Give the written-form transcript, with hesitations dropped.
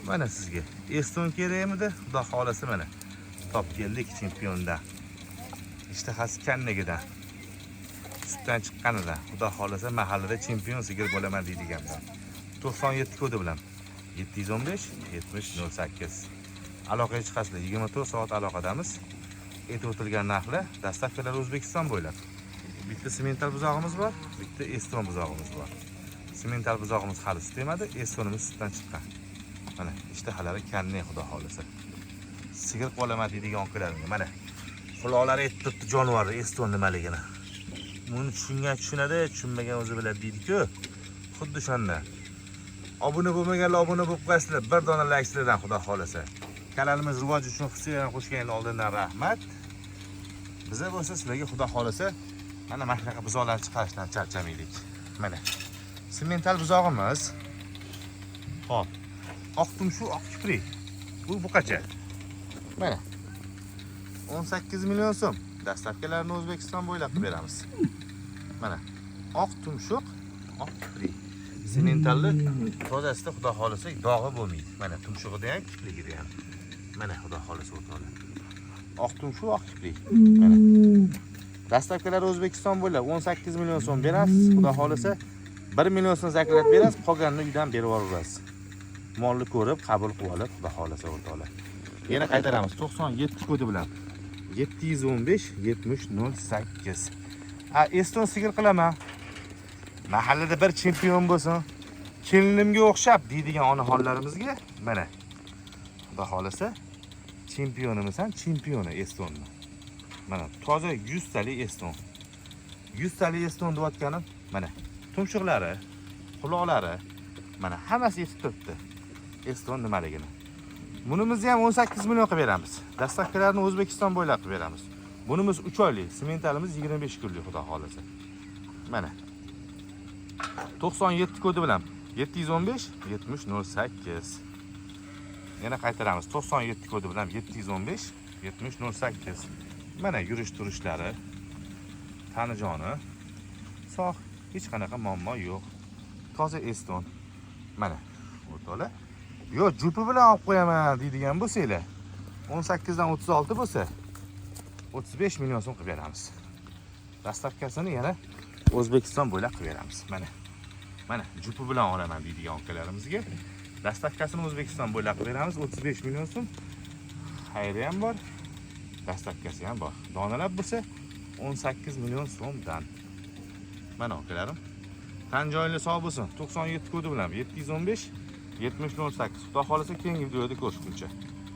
Mana sizga Eston kerakmidi? Xudo xolasa mana top keldik chempiondan. Ishtahasi kannigidan. Sutdan chiqqanidan. Xudo xolasa mahallada chempion sigir bo'laman deydiganman. 97 kodi bilan 715 7008. Aloqaga chiqasizlar. 24 soat aloqadamiz. Aytib o'tilgan narxlar dastavkalar O'zbekiston bo'ylab. Bitta semental buzog'imiz bor, bitta Eston buzog'imiz bor. Semental buzog'imiz hali sut emadi, Estonimiz sutdan chiqqan. Mana ishtahalari kanni xudo xolasa. Sigir qolaman deydigan onkilarimga mana quloqlari aytib turibdi jonivorni Eston nimaligini. Buni tushunadi, tushunmagan o'zi biladi deydi-ku. Xuddi shunda. Obuna bo'lmaganlar obuna bo'lib qo'yasizlar. Bir dona layklardan xudo xolasa. Kanalimiz rivoj uchun hissiyatni qo'shganingiz oldindan rahmat. Biza bo'lsa sizlarga xudo xolasa mana shunaqa buzoqlar chiqarishdan charchamaylik. Mana semental buzog'imiz. Xo'p. Oq tumshuq, oq kiprik. Bu buqacha. Mana 18 million so'm. Dastavkalarni O'zbekiston bo'ylab beramiz. Mana oq tumshuq, oq kiprik. Sementalli tozasida xudo xolasa dog'i bo'lmaydi. Mana tumshug'ida ham, kiprigida ham. Mana xudo xolasa o'tadi. Oq tumshuq, oq kiprik. Mana. Dastavkalar O'zbekiston bo'ylab 18 million so'm berasiz. Xudo xolasa 1 million so'm zaklat berasiz, qolganini uydan berib yuborasiz. Molni ko'rib, qabul qilib olib, xudo xolasa o'rtoqlar. Yana qaytaramiz 97 kodi bilan 715 7008. Eston sigir qilaman. Mahallada bir chempion bo'lsin. Kelinimga o'xshab deydigan onaxonlarimizga mana xudo xolasa chempionimiz ham chempioni Estonni. Mana toza 100 talik Eston. 100 talik Eston deyotganim mana tumshuqlari, quloqlari mana hammasi yetib turibdi. Eston nimaligini. Bunimizni ham 18 million qilib beramiz. Dastavkalarni O'zbekiston bo'ylab qilib beramiz. Bunimiz 3 oylik, sementalimiz 25 kunlik xudo xolasa. Mana 97 kodi bilan 715 7008. Yana qaytaramiz 97 kodi bilan 715 7008. Mana yurish turishlari, tanijoni sog', hech qanaqa muammo yo'q. Toza Eston. Mana o'rtoqlar. Yo, jupi bilan olib qo'yaman deydigan bo'lsanglar, 18 dan 36 bo'lsa 35 million so'm qilib beramiz. Dastavkasini yana O'zbekiston bo'ylab qilib beramiz. Mana jupi bilan olaman deydigan onakalarimizga dastavkasini O'zbekiston bo'ylab qilib beramiz. 35 million so'm. Xayri ham bor, dastavkasi ham bor. Donalab bo'lsa 18 million so'mdan. Mana onakalarim. Tan joyli sog' bo'lsin. 97 kodi bilan 715 7008. Xudo xolasa keyingi videoda ko'rishguncha.